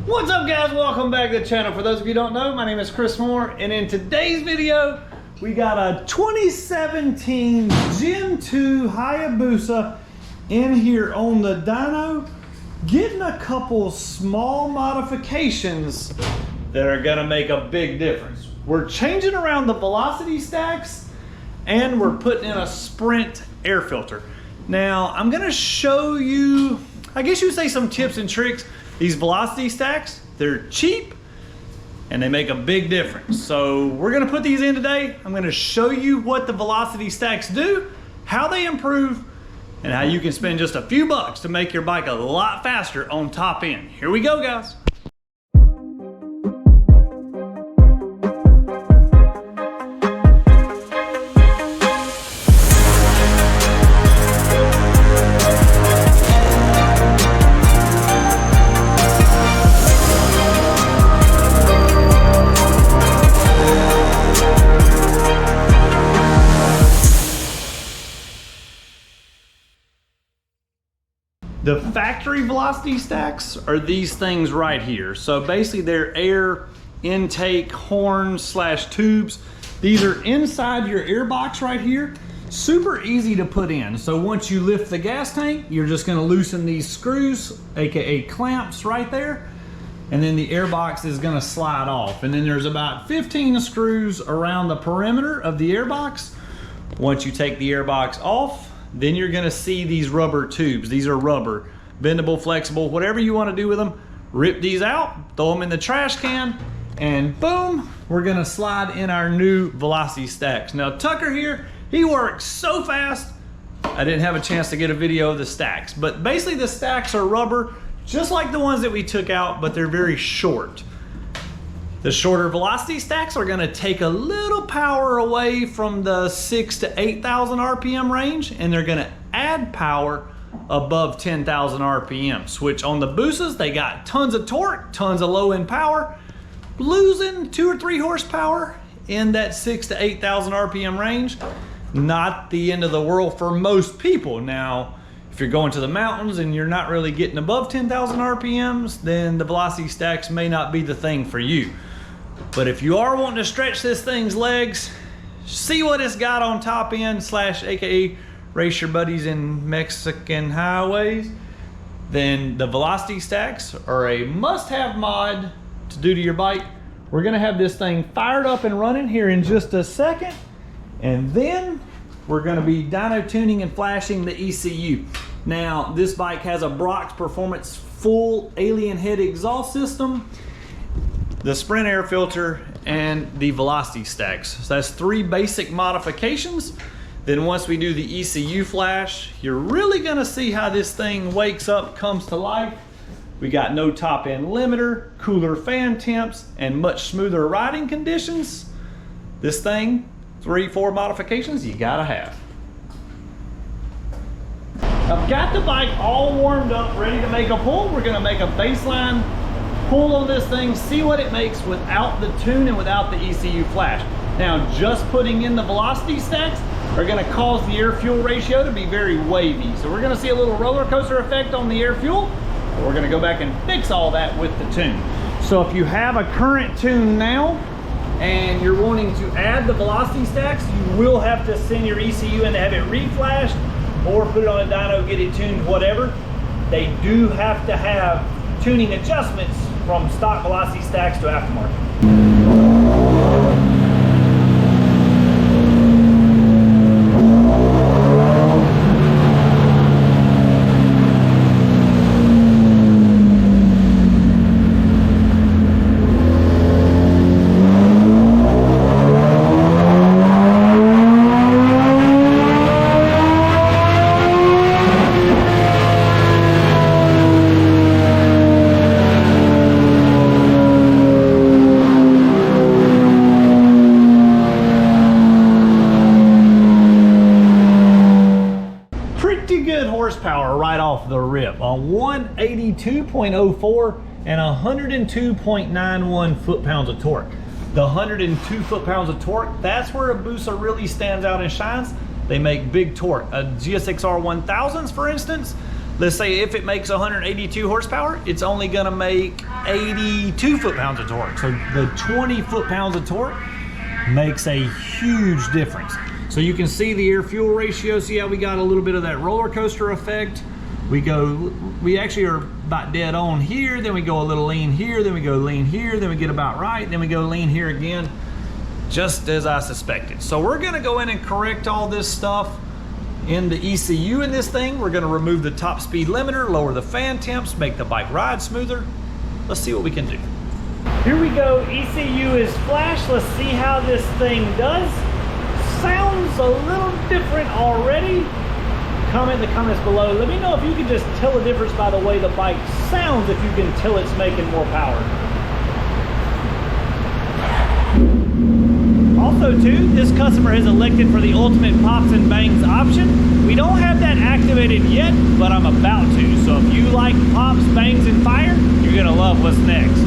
What's up guys, welcome back to the channel. For those of you who don't know, my name is Chris Moore, and in today's video we got a 2017 Gen 2 Hayabusa in here on the dyno, getting a couple small modifications that are gonna make a big difference. We're changing around the velocity stacks and we're putting in a sprint air filter. Now I'm gonna show you, I guess you would say, some tips and tricks. These velocity stacks, they're cheap and they make a big difference. So we're gonna put these in today. I'm gonna show you what the velocity stacks do, how they improve, and how you can spend just a few bucks to make your bike a lot faster on top end. Here we go, guys. The factory velocity stacks are these things right here. So basically they're air intake horns slash tubes. These are inside your air box right here. Super easy to put in. So once you lift the gas tank, you're just gonna loosen these screws, AKA clamps right there. And then the air box is gonna slide off. And then there's about 15 screws around the perimeter of the air box. Once you take the air box off, then you're gonna see these rubber tubes. These are rubber, bendable, flexible, whatever you wanna do with them. Rip these out, throw them in the trash can, and boom, we're gonna slide in our new velocity stacks. Now Tucker here, he works so fast, I didn't have a chance to get a video of the stacks. But basically the stacks are rubber, just like the ones that we took out, but they're very short. The shorter velocity stacks are gonna take a little power away from the 6,000 to 8,000 RPM range, and they're gonna add power above 10,000 RPMs, which on the Busas, they got tons of torque, tons of low end power, losing 2 or 3 horsepower in that 6,000 to 8,000 RPM range. Not the end of the world for most people. Now, if you're going to the mountains and you're not really getting above 10,000 RPMs, then the velocity stacks may not be the thing for you. But if you are wanting to stretch this thing's legs, see what it's got on top end slash AKA race your buddies in Mexican highways, then the velocity stacks are a must-have mod to do to your bike. We're gonna have this thing fired up and running here in just a second, and then we're gonna be dyno tuning and flashing the ECU. Now, this bike has a Brock's Performance full alien head exhaust system, the sprint air filter, and the velocity stacks. So that's 3 basic modifications. Then once we do the ECU Flash, you're really gonna see how this thing wakes up, comes to life. We got no top end limiter, cooler fan temps, and much smoother riding conditions. This thing, 3-4 modifications you gotta have. I've got the bike all warmed up, ready to make a pull. We're gonna make a baseline pull on this thing, see what it makes without the tune and without the ECU Flash. Now, just putting in the velocity stacks are gonna cause the air fuel ratio to be very wavy. So we're gonna see a little roller coaster effect on the air fuel. We're gonna go back and fix all that with the tune. So if you have a current tune now and you're wanting to add the velocity stacks, you will have to send your ECU in to have it reflashed or put it on a dyno, get it tuned, whatever. They do have to have tuning adjustments from stock velocity stacks to aftermarket. Horsepower right off the rip on 182.04 and 102.91 foot-pounds of torque. The 102 foot-pounds of torque, that's where a Busa really stands out and shines. They make big torque. A GSXR 1000s, for instance, let's say if it makes 182 horsepower, it's only gonna make 82 foot-pounds of torque. So the 20 foot-pounds of torque makes a huge difference. So you can see the air-fuel ratio. See how we got a little bit of that roller coaster effect? We actually are about dead on here, then we go a little lean here, then we go lean here, then we get about right, then we go lean here again, just as I suspected. So we're gonna go in and correct all this stuff in the ECU in this thing. We're gonna remove the top speed limiter, lower the fan temps, make the bike ride smoother. Let's see what we can do. Here we go, ECU is flashed. Let's see how this thing does. Sounds a little different already. Comment in the comments below. Let me know if you can just tell the difference by the way the bike sounds, if you can tell it's making more power. Also too, this customer has elected for the ultimate pops and bangs option. We don't have that activated yet, but I'm about to. So if you like pops, bangs, and fire, you're gonna love what's next.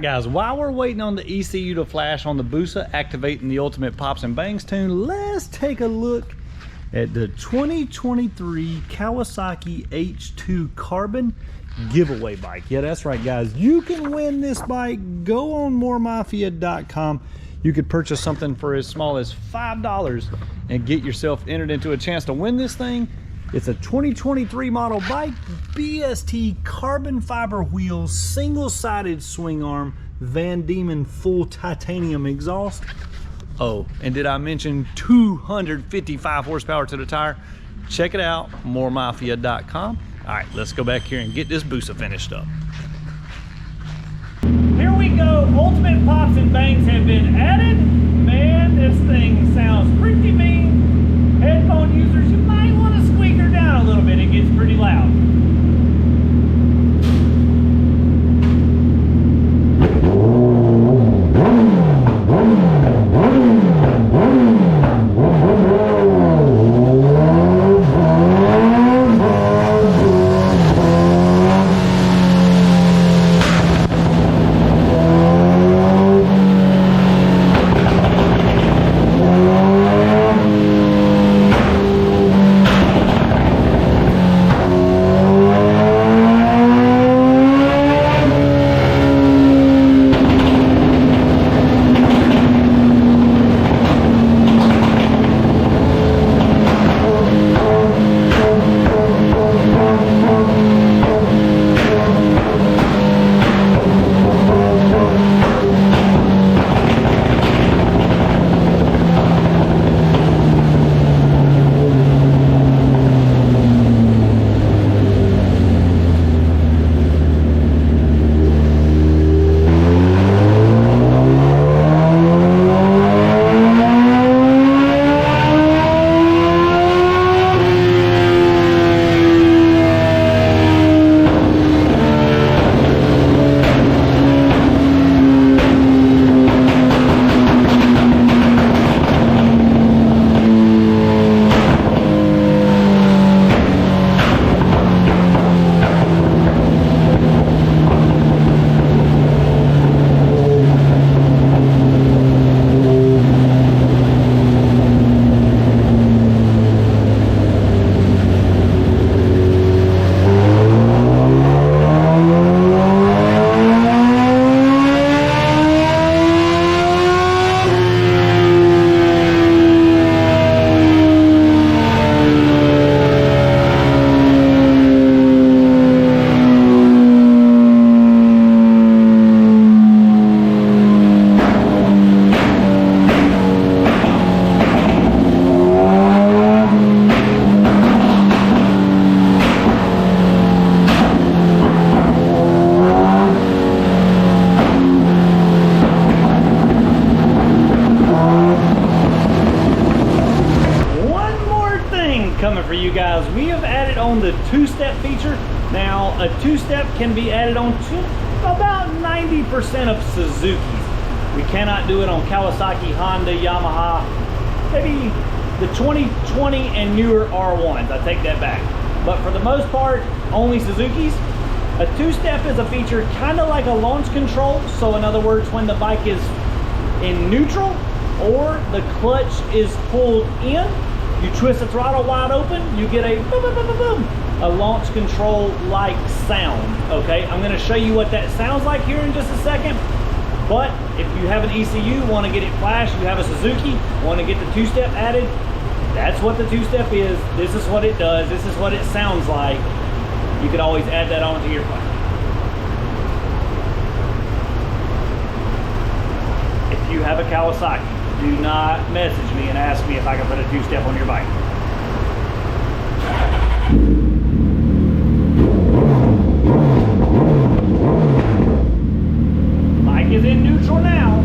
Guys, while we're waiting on the ECU to flash on the Busa, activating the ultimate pops and bangs tune, let's take a look at the 2023 Kawasaki H2 Carbon giveaway bike. Yeah, that's right, guys. You can win this bike. Go on moremafia.com. You could purchase something for as small as $5 and get yourself entered into a chance to win this thing. It's a 2023 model bike, BST carbon fiber wheels, single-sided swing arm, Van Diemen full titanium exhaust. Oh, and did I mention 255 horsepower to the tire? Check it out, moremafia.com. All right, let's go back here and get this Busa finished up. Here we go, ultimate pops and bangs have been added. Man, this thing sounds pretty mean. Headphone users, you might want to squeak her down a little bit. It gets pretty loud. for you guys. We have added on the two-step feature. Now, a two-step can be added on to about 90% of Suzukis. We cannot do it on Kawasaki, Honda, Yamaha, maybe the 2020 and newer R1s. I take that back. But for the most part, only Suzukis. A two-step is a feature kind of like a launch control. So in other words, when the bike is in neutral or the clutch is pulled in, you twist the throttle wide open, you get a boom, boom, boom, boom, boom, a launch control like sound. Okay, I'm going to show you what that sounds like here in just a second. But if you have an ECU, want to get it flashed, you have a Suzuki, want to get the two-step added, that's what the two-step is. This is what it does. This is what it sounds like. You could always add that onto your bike. If you have a Kawasaki, do not message me and ask me if I can put a two-step on your bike. Bike is in neutral now.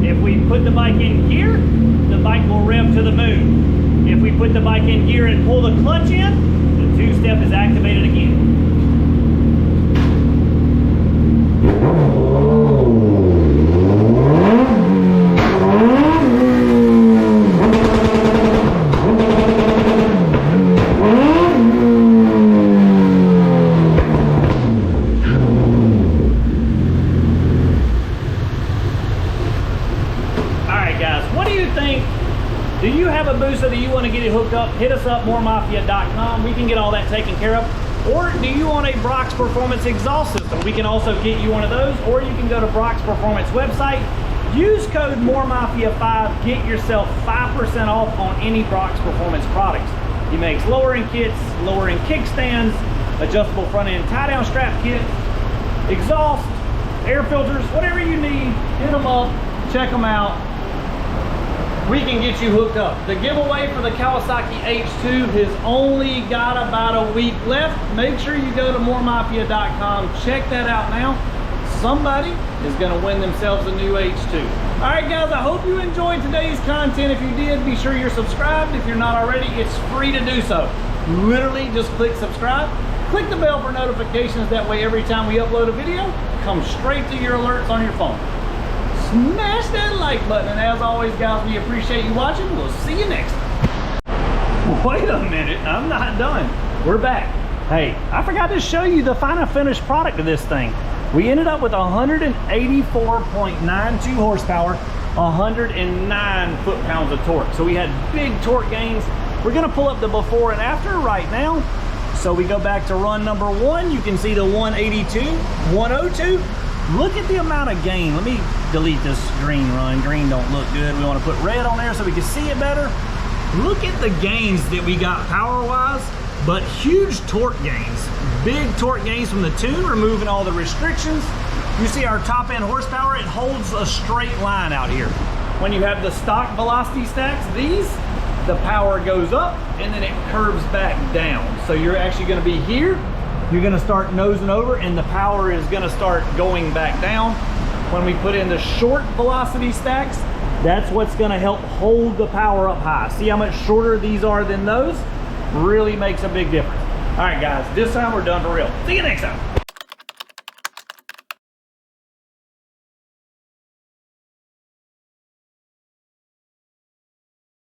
If we put the bike in gear, the bike will rev to the moon. If we put the bike in gear and pull the clutch in, the two-step is activated again. Do you have a booster that you want to get it hooked up? Hit us up, moremafia.com. We can get all that taken care of. Or do you want a Brock's Performance exhaust system? We can also get you one of those. Or you can go to Brock's Performance website. Use code MOREMAFIA5. Get yourself 5% off on any Brock's Performance products. He makes lowering kits, lowering kickstands, adjustable front end tie-down strap kit, exhaust, air filters, whatever you need. Hit them up. Check them out. We can get you hooked up. The giveaway for the Kawasaki H2 has only got about a week left. Make sure you go to moremafia.com. Check that out now. Somebody is going to win themselves a new H2. All right, guys, I hope you enjoyed today's content. If you did, be sure you're subscribed. If you're not already, it's free to do so. Literally, just click subscribe. Click the bell for notifications. That way, every time we upload a video, it comes straight to your alerts on your phone. Smash that like button, and as always, guys, we appreciate you watching. We'll see you next time. Wait a minute, I'm not done. We're back. Hey, I forgot to show you the final finished product of this thing. We ended up with 184.92 horsepower, 109 foot-pounds of torque. So we had big torque gains. We're gonna pull up the before and after right now. So we go back to run number 1. You can see the 182, 102. Look at the amount of gain. Let me delete this green run. Green don't look good. We want to put red on there so we can see it better. Look at the gains that we got power-wise, but huge torque gains. Big torque gains from the tune, removing all the restrictions. You see our top end horsepower, it holds a straight line out here. When you have the stock velocity stacks, the power goes up and then it curves back down. So you're actually going to be here. You're going to start nosing over and the power is going to start going back down. When we put in the short velocity stacks, that's what's going to help hold the power up high. See how much shorter these are than those? Really makes a big difference. All right, guys, this time we're done for real. See you next time.